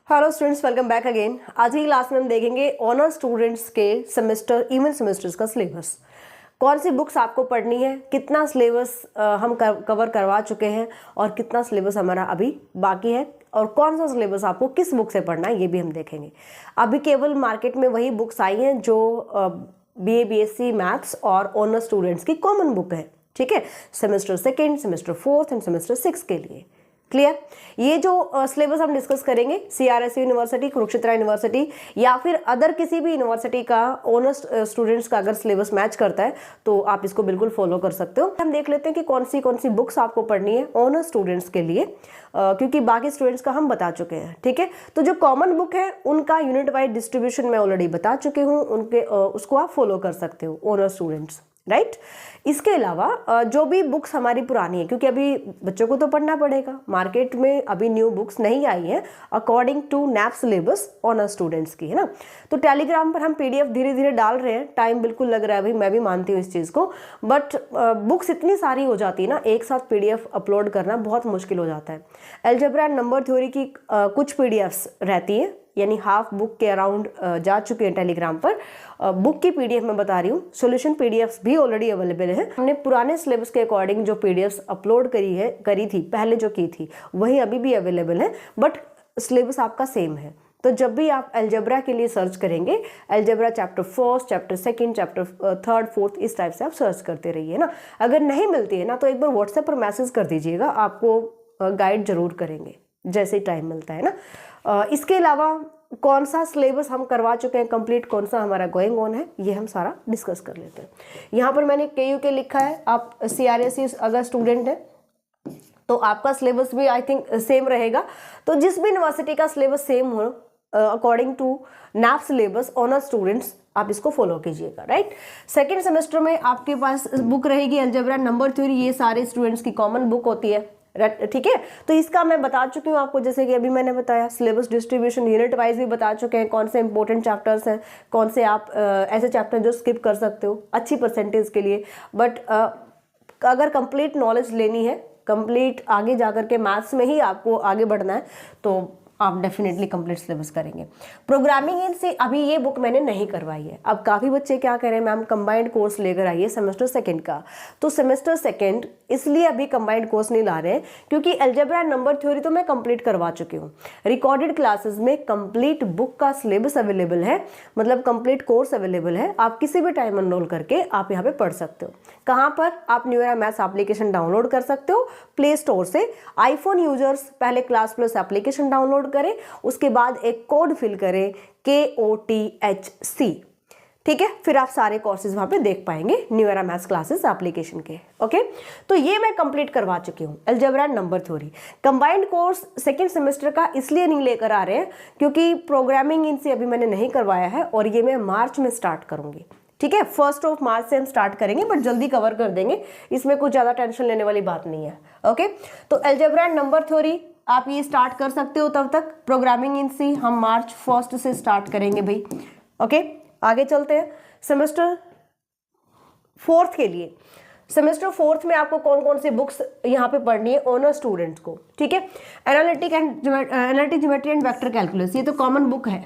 Hello students, welcome back again. आज की class में हम देखेंगे ऑनर स्टूडेंट्स के सेमेस्टर इवन सेमेस्टर्स का सिलेबस। कौन सी बुक्स आपको पढ़नी है, कितना सिलेबस हम कवर करवा चुके हैं और कितना सिलेबस हमारा अभी बाकी है और कौन सा सिलेबस आपको किस बुक से पढ़ना है ये भी हम देखेंगे। अभी केवल मार्केट में वही बुक्स आई हैं जो BA BSc मैथ्स और ऑनर स्टूडेंट्स की कॉमन बुक है, ठीक है, semester second, semester fourth end semester six के लिए। क्लियर। ये जो सिलेबस हम डिस्कस करेंगे CRSU यूनिवर्सिटी, कुरुक्षेत्र यूनिवर्सिटी या फिर अदर किसी भी यूनिवर्सिटी का ऑनर्स स्टूडेंट्स का अगर सिलेबस मैच करता है तो आप इसको बिल्कुल फॉलो कर सकते हो। हम देख लेते हैं कि कौन सी बुक्स आपको पढ़नी है ऑनर्स स्टूडेंट्स के लिए, क्योंकि बाकी स्टूडेंट्स का हम बता चुके हैं, ठीक है। तो जो कॉमन बुक है उनका यूनिट वाइज डिस्ट्रीब्यूशन मैं ऑलरेडी बता चुकी हूँ, उनके उसको आप फॉलो कर सकते हो ऑनर्स स्टूडेंट्स, राइट। इसके अलावा जो भी बुक्स हमारी पुरानी है, क्योंकि अभी बच्चों को तो पढ़ना पड़ेगा, मार्केट में अभी न्यू बुक्स नहीं आई है according to NEP syllabus honour students की, है ना। तो टेलीग्राम पर हम PDF धीरे धीरे डाल रहे हैं, टाइम बिल्कुल लग रहा है भाई, मैं भी मानती हूँ इस चीज़ को, बट बुक्स इतनी सारी हो जाती है ना, एक साथ PDF अपलोड करना बहुत मुश्किल हो जाता है। अलजेब्रा एंड नंबर थ्योरी की कुछ PDFs रहती है, यानी हाफ बुक के अराउंड जा चुके हैं टेलीग्राम पर। बुक की PDF मैं बता रही हूँ, सॉल्यूशन PDFs भी ऑलरेडी अवेलेबल है। हमने पुराने सिलेबस के अकॉर्डिंग जो PDFs अपलोड करी थी पहले जो की थी वही अभी भी अवेलेबल है, बट सिलेबस आपका सेम है। तो जब भी आप अलजेब्रा के लिए सर्च करेंगे, algebra chapter first, chapter second, chapter third, fourth, इस टाइप से आप सर्च करते रहिए ना। अगर नहीं मिलती है ना तो एक बार व्हाट्सएप पर मैसेज कर दीजिएगा, आपको गाइड जरूर करेंगे जैसे टाइम मिलता है ना। इसके अलावा कौन सा सिलेबस हम करवा चुके हैं कंप्लीट, कौन सा हमारा गोइंग ऑन है, ये हम सारा डिस्कस कर लेते हैं। यहाँ पर मैंने KUK लिखा है, आप CRSU अगर स्टूडेंट है तो आपका सिलेबस भी आई थिंक सेम रहेगा। तो जिस भी यूनिवर्सिटी का सिलेबस सेम हो according to NEP syllabus honour students, आप इसको फॉलो कीजिएगा, राइट। सेकेंड सेमेस्टर में आपके पास बुक रहेगी अलजेब्रा नंबर थ्योरी, ये सारे स्टूडेंट्स की कॉमन बुक होती है, ठीक है। तो इसका मैं बता चुकी हूँ आपको, जैसे कि अभी मैंने बताया सिलेबस डिस्ट्रीब्यूशन यूनिट वाइज भी बता चुके हैं, कौन से इंपॉर्टेंट चैप्टर्स हैं, कौन से आप ऐसे चैप्टर जो स्किप कर सकते हो अच्छी परसेंटेज के लिए। बट अगर कंप्लीट नॉलेज लेनी है, कंप्लीट आगे जाकर के मैथ्स में ही आपको आगे बढ़ना है, तो आप डेफिनेटली कंप्लीट सिलेबस करेंगे। प्रोग्रामिंग इन से अभी ये बुक मैंने नहीं करवाई है। अब काफ़ी बच्चे क्या कह रहे हैं, मैम कंबाइंड कोर्स लेकर आइए सेमेस्टर सेकंड का। तो सेमेस्टर सेकंड इसलिए अभी कंबाइंड कोर्स नहीं ला रहे हैं क्योंकि अलजेब्रा नंबर थ्योरी तो मैं कंप्लीट करवा चुकी हूँ। रिकॉर्डेड क्लासेस में कंप्लीट बुक का सिलेबस अवेलेबल है, मतलब कंप्लीट कोर्स अवेलेबल है। आप किसी भी टाइम एनरोल करके आप यहाँ पे पढ़ सकते हो। कहाँ पर? आप new era maths application download कर सकते हो प्ले स्टोर से। आईफोन यूजर्स पहले क्लास प्लस एप्लीकेशन डाउनलोड करें, उसके बाद एक कोड फिल करें KOTHC, ठीक है, फिर आप सारे कोर्सेज वहां पे देख पाएंगे new era maths classes application के। ओके, तो ये मैं कंप्लीट करवा चुकी हूँ algebra number theory. Combined course second semester का इसलिए नहीं लेकर आ रहे हैं क्योंकि प्रोग्रामिंग इनसे अभी मैंने नहीं करवाया है और ये मैं मार्च में स्टार्ट करूंगी, ठीक है। 1 मार्च से हम स्टार्ट करेंगे, बट जल्दी कवर कर देंगे, इसमें कुछ ज्यादा टेंशन लेने वाली बात नहीं है। ओके, तो अलजेब्रा नंबर थ्योरी आप ये स्टार्ट कर सकते हो तब तक। प्रोग्रामिंग इन सी हम मार्च 1 से स्टार्ट करेंगे भाई। ओके, आगे चलते हैं सेमेस्टर फोर्थ के लिए। सेमेस्टर फोर्थ में आपको कौन कौन सी बुक्स यहाँ पे पढ़नी है ऑनर स्टूडेंट्स को, ठीक है। Analytic geometry and vector calculus, ये तो कॉमन बुक है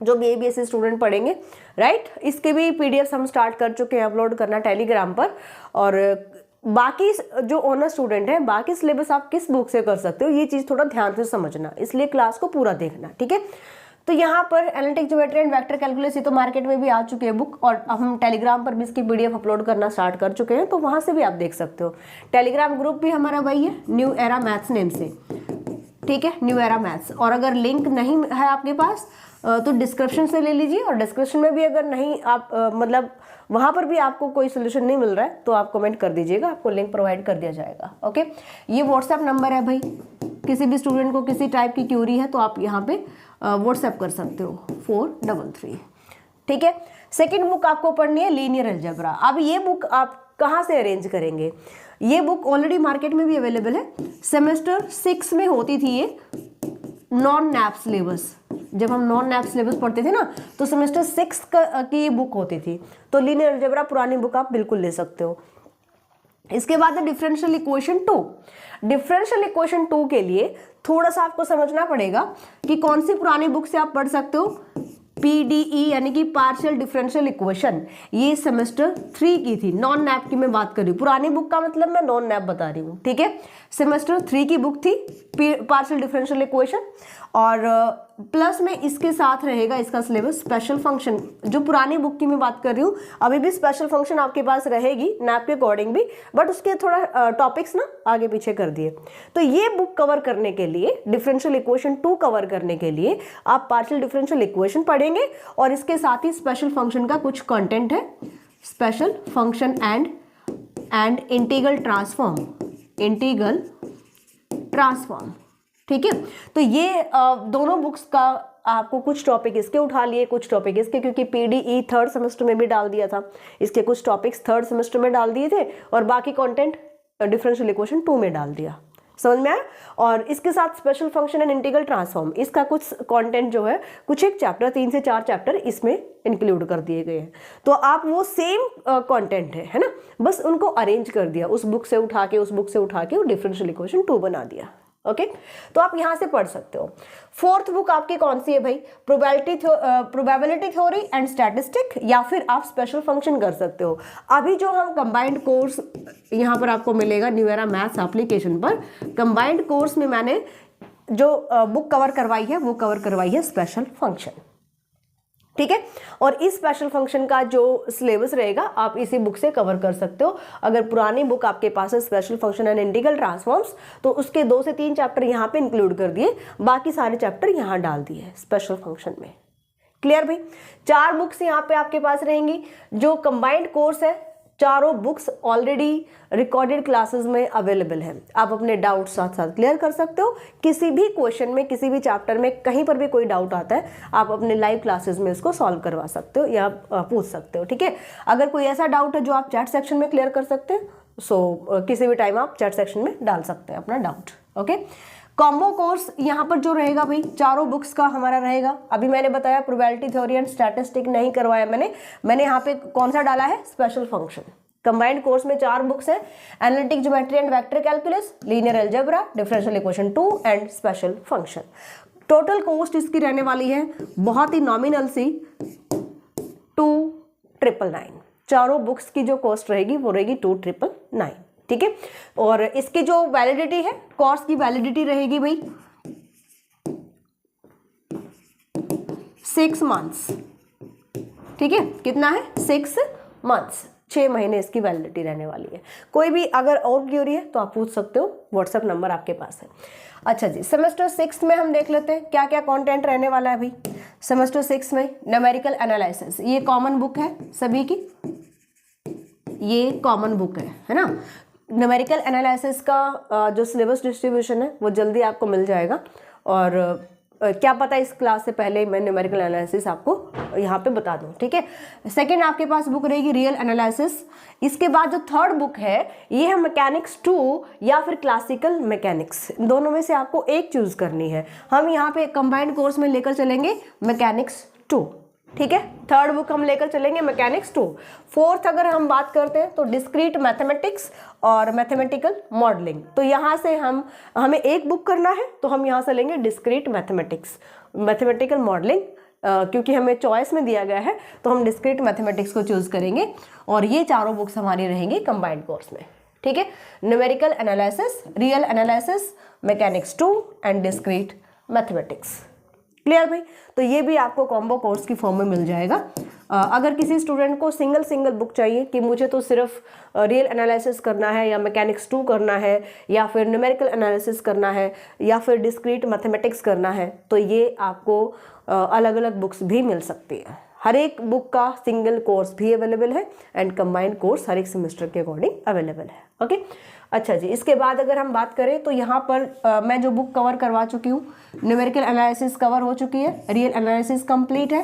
जो BA BSc स्टूडेंट पढ़ेंगे, राइट। इसके भी PDFs हम स्टार्ट कर चुके हैं अपलोड करना टेलीग्राम पर। और बाकी जो ऑनर स्टूडेंट है, बाकी सिलेबस आप किस बुक से कर सकते हो, ये चीज़ थोड़ा ध्यान से समझना, इसलिए क्लास को पूरा देखना, ठीक है। तो यहाँ पर analytic geometry and vector calculus, ये तो मार्केट में भी आ चुकी है बुक और हम टेलीग्राम पर भी इसकी PDF अपलोड करना स्टार्ट कर चुके हैं, तो वहाँ से भी आप देख सकते हो। टेलीग्राम ग्रुप भी हमारा वही है, न्यू एरा मैथ्स नेम से, ठीक है, न्यू एरा मैथ्स। और अगर लिंक नहीं है आपके पास तो डिस्क्रिप्शन से ले लीजिए, और डिस्क्रिप्शन में भी अगर नहीं आप मतलब वहाँ पर भी आपको कोई सोल्यूशन नहीं मिल रहा है तो आप कमेंट कर दीजिएगा, आपको लिंक प्रोवाइड कर दिया जाएगा। ओके, ये व्हाट्सएप नंबर है भाई, किसी भी स्टूडेंट को किसी टाइप की क्यूरी है तो आप यहाँ पे व्हाट्सएप कर सकते हो 433, ठीक है। सेकेंड बुक आपको पढ़नी है लीनियर अलजेब्रा। अब ये बुक आप कहाँ से अरेंज करेंगे? ये बुक ऑलरेडी मार्केट में भी अवेलेबल है। सेमेस्टर 6 में होती थी ये नॉन नैप सिलेबस, जब हम नॉन नैप सिलेबस पढ़ते थे ना तो सेमेस्टर 6 की बुक होती थी। तो लीनियर अलजेब्रा पुरानी बुक आप बिल्कुल ले सकते हो। इसके बाद है डिफरेंशियल इक्वेशन 2। डिफरेंशियल इक्वेशन 2 के लिए थोड़ा सा आपको समझना पड़ेगा कि कौन सी पुरानी बुक से आप पढ़ सकते हो। पीडीई यानी कि पार्शियल डिफरेंशियल इक्वेशन, ये सेमेस्टर 3 की थी, नॉन नैप की मैं बात कर रही हूँ। पुरानी बुक का मतलब मैं नॉन नैप बता रही हूँ, ठीक है। सेमेस्टर 3 की बुक थी पार्शियल डिफरेंशियल इक्वेशन, और प्लस में इसके साथ रहेगा इसका सिलेबस स्पेशल फंक्शन। जो पुरानी बुक की मैं बात कर रही हूँ, अभी भी स्पेशल फंक्शन आपके पास रहेगी नैप के अकॉर्डिंग भी, बट उसके थोड़ा टॉपिक्स ना आगे पीछे कर दिए। तो ये बुक कवर करने के लिए, डिफरेंशियल इक्वेशन 2 कवर करने के लिए आप पार्शियल डिफरेंशियल इक्वेशन पढ़ेंगे, और इसके साथ ही स्पेशल फंक्शन का कुछ कंटेंट है, special function and integral transform, integral transform, ठीक है। तो ये दोनों बुक्स का आपको कुछ टॉपिक इसके उठा लिए, कुछ टॉपिक इसके, क्योंकि पीडीई थर्ड सेमेस्टर में भी डाल दिया था, इसके कुछ टॉपिक्स थर्ड सेमेस्टर में डाल दिए थे, और बाकी कंटेंट डिफरेंशियल इक्वेशन 2 में डाल दिया। समझ में आया। और इसके साथ special function and integral transform, इसका कुछ कंटेंट जो है, कुछ एक चैप्टर, 3 से 4 चैप्टर इसमें इंक्लूड कर दिए गए हैं। तो आप वो सेम कंटेंट है ना, बस उनको अरेंज कर दिया, उस बुक से उठा के, उस बुक से उठा के वो डिफरेंशियल इक्वेशन 2 बना दिया। ओके, तो आप यहां से पढ़ सकते हो। फोर्थ बुक आपकी कौन सी है भाई? प्रोबेबिलिटी थ्योरी एंड स्टैटिस्टिक, या फिर आप स्पेशल फंक्शन कर सकते हो। अभी जो हम कंबाइंड कोर्स यहां पर आपको मिलेगा न्यू एरा मैथ्स एप्लीकेशन पर, कंबाइंड कोर्स में मैंने जो बुक कवर करवाई है वो कवर करवाई है स्पेशल फंक्शन, ठीक है। और इस स्पेशल फंक्शन का जो सिलेबस रहेगा आप इसी बुक से कवर कर सकते हो। अगर पुरानी बुक आपके पास है special function and integral transforms, तो उसके 2 से 3 चैप्टर यहाँ पे इंक्लूड कर दिए, बाकी सारे चैप्टर यहाँ डाल दिए स्पेशल फंक्शन में। क्लियर भाई? 4 बुक्स यहाँ पे आपके पास रहेंगी। जो कंबाइंड कोर्स है, चारों बुक्स ऑलरेडी रिकॉर्डेड क्लासेस में अवेलेबल है। आप अपने डाउट साथ साथ क्लियर कर सकते हो। किसी भी क्वेश्चन में, किसी भी चैप्टर में, कहीं पर भी कोई डाउट आता है, आप अपने लाइव क्लासेस में इसको सॉल्व करवा सकते हो या पूछ सकते हो, ठीक है। अगर कोई ऐसा डाउट है जो आप चैट सेक्शन में क्लियर कर सकते हैं, किसी भी टाइम आप चैट सेक्शन में डाल सकते हैं अपना डाउट। ओके, कॉम्बो कोर्स यहाँ पर जो रहेगा भाई, चारों बुक्स का हमारा रहेगा। अभी मैंने बताया प्रोबेबिलिटी थ्योरी एंड स्टैटिस्टिक नहीं करवाया मैंने यहाँ पे कौन सा डाला है? Special function. कंबाइंड कोर्स में 4 बुक्स हैं, analytic geometry and vector calculus, linear algebra, differential equation 2 and special function. Total cost इसकी रहने वाली है बहुत ही नॉमिनल सी 2,999। चारों बुक्स की जो कॉस्ट रहेगी वो रहेगी 2,999, ठीक है। और इसकी जो वैलिडिटी है, कोर्स की वैलिडिटी रहेगी भाई 6 मंथ्स, ठीक है। कितना है? 6 मंथ्स, 6 महीने इसकी वैलिडिटी रहने वाली है। कोई भी अगर और क्यूरी है तो आप पूछ सकते हो, व्हाट्सएप नंबर आपके पास है। अच्छा जी, सेमेस्टर 6 में हम देख लेते हैं क्या क्या कंटेंट रहने वाला है भाई। सेमेस्टर 6 में न्यूमेरिकल एनालिसिस, ये कॉमन बुक है सभी की, ये कॉमन बुक है ना। न्यूमेरिकल एनालिसिस का जो सिलेबस डिस्ट्रीब्यूशन है वो जल्दी आपको मिल जाएगा, और क्या पता इस क्लास से पहले मैं न्यूमेरिकल एनालिसिस आपको यहाँ पे बता दूँ, ठीक है। सेकंड आपके पास बुक रहेगी रियल एनालिसिस। इसके बाद जो थर्ड बुक है ये है मैकेनिक्स 2 या फिर क्लासिकल मैकेनिक्स, दोनों में से आपको एक चूज करनी है। हम यहाँ पे कंबाइंड कोर्स में लेकर चलेंगे मैकेनिक्स 2, ठीक है। थर्ड बुक हम लेकर चलेंगे मैकेनिक्स 2। फोर्थ अगर हम बात करते हैं तो डिस्क्रीट मैथमेटिक्स और मैथमेटिकल मॉडलिंग। तो यहाँ से हमें एक बुक करना है तो हम यहाँ से लेंगे डिस्क्रीट मैथमेटिक्स, मैथमेटिकल मॉडलिंग, क्योंकि हमें चॉइस में दिया गया है तो हम डिस्क्रीट मैथमेटिक्स को चूज करेंगे। और ये चारों बुक्स हमारी रहेंगी कंबाइंड कोर्स में, ठीक है। Numerical analysis, real analysis, mechanics 2 and discrete mathematics. Clear भाई? तो ये भी आपको कॉम्बो कोर्स की फॉर्म में मिल जाएगा। अगर किसी स्टूडेंट को सिंगल बुक चाहिए कि मुझे तो सिर्फ रियल एनालिसिस करना है या मैकेनिक्स 2 करना है या फिर न्यूमेरिकल एनालिसिस करना है या फिर डिस्क्रीट मैथमेटिक्स करना है, तो ये आपको अलग अलग बुक्स भी मिल सकती है। हर एक बुक का सिंगल कोर्स भी अवेलेबल है एंड कंबाइंड कोर्स हर एक सेमेस्टर के अकॉर्डिंग अवेलेबल है। ओके, अच्छा जी, इसके बाद अगर हम बात करें तो यहाँ पर मैं जो बुक कवर करवा चुकी हूँ, न्यूमेरिकल एनालिसिस कवर हो चुकी है, रियल एनालिसिस कंप्लीट है,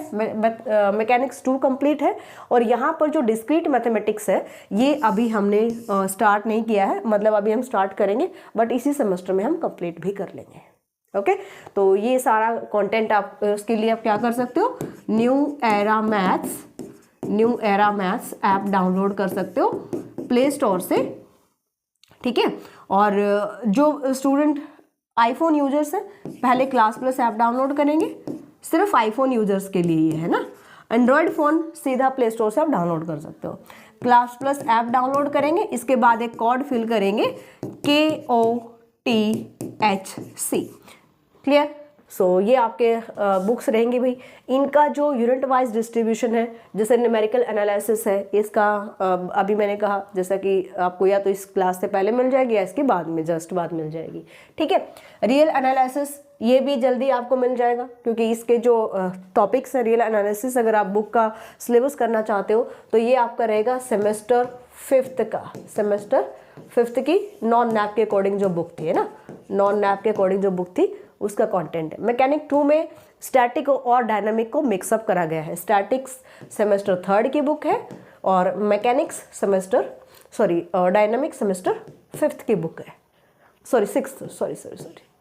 मैकेनिक्स 2 कंप्लीट है, और यहाँ पर जो डिस्क्रीट मैथमेटिक्स है ये अभी हमने स्टार्ट नहीं किया है, मतलब अभी हम स्टार्ट करेंगे बट इसी सेमेस्टर में हम कंप्लीट भी कर लेंगे। ओके, तो ये सारा कंटेंट आप उसके लिए आप क्या कर सकते हो, new era maths app download कर सकते हो प्ले स्टोर से, ठीक है। और जो स्टूडेंट आईफोन यूजर्स हैं पहले क्लास प्लस ऐप डाउनलोड करेंगे, सिर्फ आईफोन यूजर्स के लिए ही है ना। एंड्रॉयड फ़ोन सीधा प्ले स्टोर से आप डाउनलोड कर सकते हो। क्लास प्लस ऐप डाउनलोड करेंगे, इसके बाद एक कोड फिल करेंगे KOTHC। क्लियर। सो ये आपके बुक्स रहेंगे भाई। इनका जो यूनिट वाइज डिस्ट्रीब्यूशन है, जैसे न्यूमेरिकल एनालिसिस है इसका, अभी मैंने कहा जैसा कि आपको या तो इस क्लास से पहले मिल जाएगी या इसके बाद में जस्ट बाद मिल जाएगी, ठीक है। रियल एनालिसिस ये भी जल्दी आपको मिल जाएगा, क्योंकि इसके जो टॉपिक्स हैं रियल एनालिसिस, अगर आप बुक का सिलेबस करना चाहते हो तो ये आपका रहेगा सेमेस्टर 5th का, सेमेस्टर 5th की नॉन नैप के अकॉर्डिंग जो बुक थी, है ना, नॉन नैप के अकॉर्डिंग जो बुक थी उसका कंटेंट है। मैकेनिक 2 में स्टैटिक और डायनामिक को मिक्सअप करा गया है। स्टैटिक्स सेमेस्टर 3rd की बुक है और मैकेनिक्स डायनामिक सेमेस्टर 5th की बुक है, 6th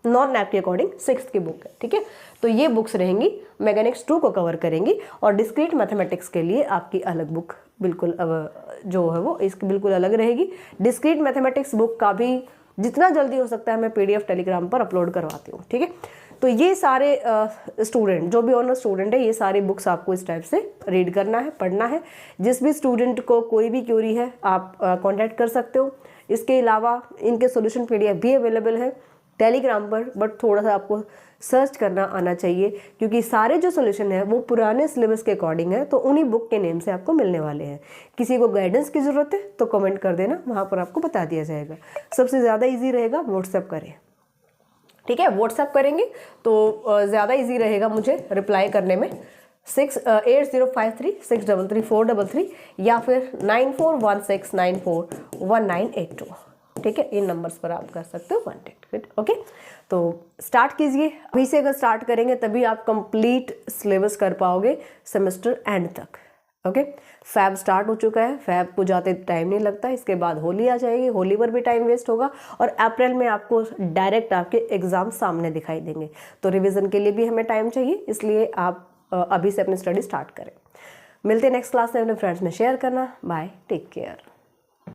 नॉन नैप के अकॉर्डिंग 6th की बुक है, ठीक है। तो ये बुक्स रहेंगी, मैकेनिक्स 2 को कवर करेंगी। और डिस्क्रीट मैथमेटिक्स के लिए आपकी अलग बुक बिल्कुल जो है वो इसकी बिल्कुल अलग रहेगी। डिस्क्रीट मैथमेटिक्स बुक का भी जितना जल्दी हो सकता है मैं PDF टेलीग्राम पर अपलोड करवाती हूँ, ठीक है। तो ये सारे स्टूडेंट जो भी ऑनर स्टूडेंट है, ये सारी बुक्स आपको इस टाइप से रीड करना है, पढ़ना है। जिस भी स्टूडेंट को कोई भी क्यूरी है आप कांटेक्ट कर सकते हो। इसके अलावा इनके सॉल्यूशन PDF भी अवेलेबल है टेलीग्राम पर, बट थोड़ा सा आपको सर्च करना आना चाहिए, क्योंकि सारे जो सॉल्यूशन है वो पुराने सिलेबस के अकॉर्डिंग है, तो उन्हीं बुक के नेम से आपको मिलने वाले हैं। किसी को गाइडेंस की ज़रूरत है तो कमेंट कर देना, वहाँ पर आपको बता दिया जाएगा। सबसे ज़्यादा इजी रहेगा व्हाट्सएप करें, ठीक है। व्हाट्सएप करेंगे तो ज़्यादा इजी रहेगा मुझे रिप्लाई करने में। 8053633433 या फिर 9416941982, ठीक है। इन नंबर्स पर आप कर सकते हो कॉन्टेक्ट, ओके। तो स्टार्ट कीजिए, अभी से अगर स्टार्ट करेंगे तभी आप कंप्लीट सिलेबस कर पाओगे सेमेस्टर एंड तक, ओके। फैब स्टार्ट हो चुका है, फैब को जाते टाइम नहीं लगता, इसके बाद होली आ जाएगी, होली पर भी टाइम वेस्ट होगा और अप्रैल में आपको डायरेक्ट आपके एग्जाम सामने दिखाई देंगे। तो रिवीजन के लिए भी हमें टाइम चाहिए, इसलिए आप अभी से अपनी स्टडी स्टार्ट करें। मिलते हैं नेक्स्ट क्लास में, अपने फ्रेंड्स में शेयर करना। Bye, take care.